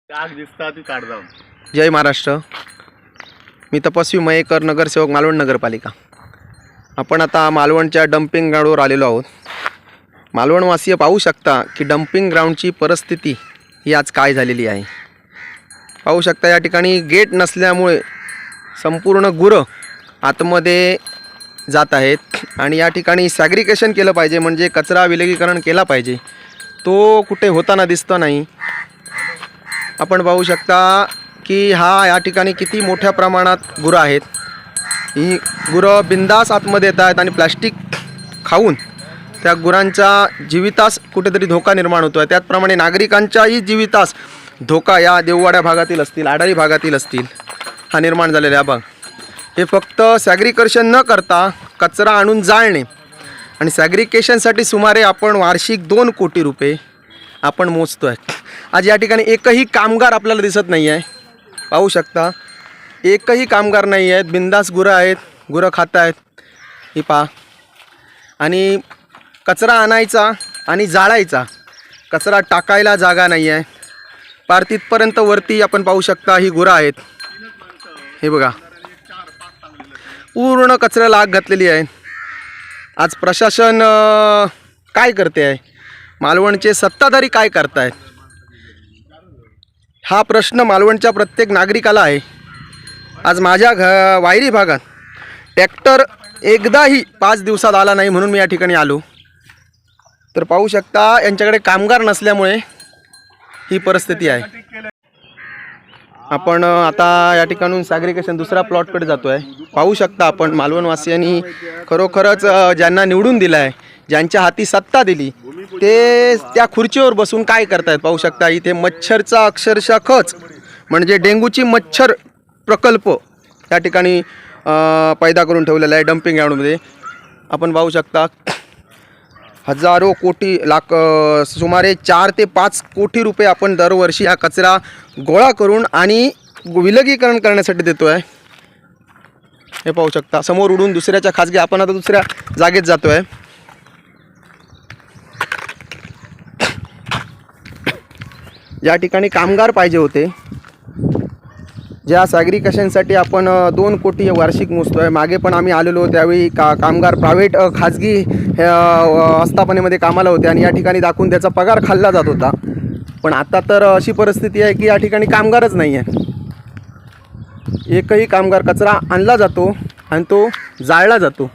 आग दिसता ती काढ जाऊन. जय महाराष्ट्र. मी तपस्वी मयेकर, नगरसेवक, मालवण नगरपालिका. आपण आता मालवणच्या डम्पिंग ग्राउंडवर आलेलो आहोत. मालवणवासीय पाहू शकता की डम्पिंग ग्राउंडची परिस्थिती ही आज काय झालेली आहे. पाहू शकता या ठिकाणी गेट नसल्यामुळे संपूर्ण गुरं आतमध्ये जात आहेत आणि या ठिकाणी सॅग्रिगेशन केलं पाहिजे, म्हणजे कचरा विलगीकरण केला पाहिजे. तो कुठे होताना दिसतो नाही. आपण पाहू शकता की या ठिकाणी किती मोठ्या प्रमाणात गुरं आहेत. ही गुरं बिंदास आतमध्ये येत आहेत आणि प्लॅस्टिक खाऊन त्या गुरांच्या जीवितास कुठेतरी धोका निर्माण होतो आहे. त्याचप्रमाणे नागरिकांच्याही जीवितास धोका या देववाड्या भागातील असतील, आडारी भागातील असतील, हा निर्माण झालेला भाग. हे फक्त सॅग्रिगेशन न करता कचरा आणून जाळणे आणि सॅग्रिगेशनसाठी सुमारे आपण वार्षिक 2 कोटी रुपये आपण मोजतो आहे. आज या ठिकाणी एकही कामगार आपल्याला दिसत नाही आहे. पाहू शकता एकही कामगार नाही आहेत. बिंदास गुरं आहेत, गुरं खात आहेत. ही पहा. आणि कचरा आणायचा आणि जाळायचा, कचरा टाकायला जागा नाही आहे. पार तिथपर्यंत वरती आपण पाहू शकता ही गुरं आहेत. हे बघा, पूर्ण कचऱ्याला आग घातलेली आहे. आज प्रशासन काय करते आहे, मालवणचे सत्ताधारी काय करतायत, हा प्रश्न मालवणच्या प्रत्येक नागरिकाला आहे. आज माझ्या वायरी भागात ट्रॅक्टर एकदाही 5 दिवसात आला नाही, म्हणून मी या ठिकाणी आलो. तर पाहू शकता यांच्याकडे कामगार नसल्यामुळे ही परिस्थिती आहे. आपण आता या ठिकाणून सॅग्रिगेशन दुसऱ्या प्लॉटकडे जातो आहे. पाहू शकता आपण मालवणवासियांनी खरोखरच ज्यांना निवडून दिलं आहे, ज्यांच्या हाती सत्ता दिली, ते त्या खुर्चीवर बसून काय करतायत पाहू शकता. इथे मच्छरचा अक्षरशः खच, म्हणजे डेंग्यूची मच्छर प्रकल्प या ठिकाणी पैदा करून ठेवलेला आहे डम्पिंग ग्राउंडमध्ये. आपण पाहू शकता हजारो कोटी लाख सुमारे 4 ते 5 कोटी रुपये आपण दरवर्षी हा कचरा गोळा करून आणि विलगीकरण करण्यासाठी देतो आहे. हे पाहू शकता समोर उडून दुसऱ्याच्या खाजगी, आपण आता दुसऱ्या जागेत जातो आहे. ज्या ठिकाणी कामगार पाहिजे होते, ज्या सॅग्रिगेशनसाठी आपण 2 कोटी वार्षिक मोजतो आहे. मागे पण आम्ही आलेलो त्यावेळी कामगार प्रायव्हेट खाजगी आस्थापनेमध्ये कामाला होते आणि या ठिकाणी दाखवून त्याचा पगार खाल्ला जात होता. पण आता तर अशी परिस्थिती आहे की या ठिकाणी कामगारच नाही आहे. एकही कामगार, कचरा आणला जातो आणि तो जाळला जातो.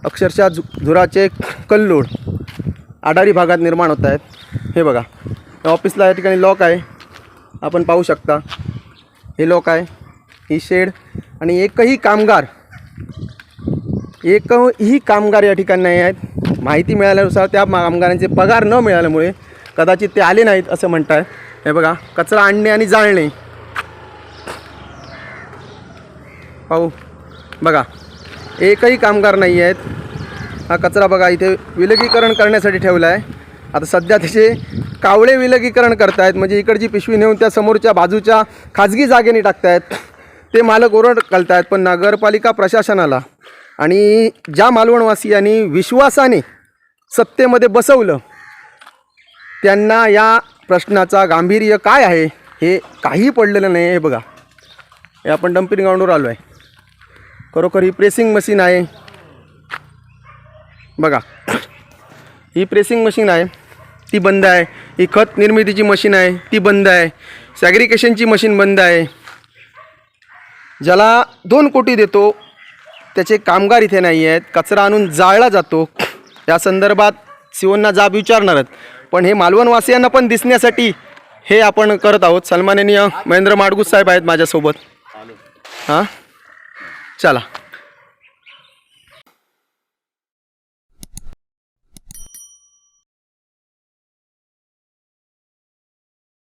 अक्षरशः धुराचे कल्लोळ आडारी भागात निर्माण होत आहेत. हे बघा, ऑफिसला या ठिकाणी लॉक आहे, आपण पाहू शकता. हे लॉक आहे, ही शेड, आणि एकही कामगार या ठिकाणी नाही आहेत. माहिती मिळाल्यानुसार त्या कामगारांचे पगार न मिळाल्यामुळे कदाचित ते आले नाहीत असं म्हणतात. हे बघा, कचरा आणणे आणि जाळणे. पाहू बघा, एकही कामगार नाही आहेत. हा कचरा बघा इथे विलगीकरण करण्यासाठी ठेवला आहे. आता सध्या त्याचे कावळे विलगीकरण करतायत, म्हणजे इकडची पिशवी नेऊन त्या समोरच्या बाजूच्या खाजगी जागेने टाकतायत. ते मालक ओरड घालतायत. पण नगरपालिका प्रशासनाला आणि ज्या मालवणवासियांनी विश्वासाने सत्तेमध्ये बसवलं, त्यांना या प्रश्नाचा गांभीर्य काय आहे हे काही पडलेलं नाही. हे बघा, हे आपण डम्पिंग ग्राउंडवर आलो आहे. खरोखर ही प्रेसिंग मशीन आहे. बघा, ही प्रेसिंग मशीन आहे, ती बंद आहे. ही खत निर्मितीची मशीन आहे, ती बंद आहे. सॅग्रिगेशनची मशीन बंद आहे. ज्याला 2 कोटी देतो त्याचे कामगार इथे नाही आहेत. कचरा आणून जाळला जातो. या संदर्भात सीओंना जाब विचारणारच, पण हे मालवणवासियांना पण दिसण्यासाठी हे आपण करत आहोत. सन्माननीय महेंद्र माडगूज साहेब आहेत माझ्यासोबत. हां, चला.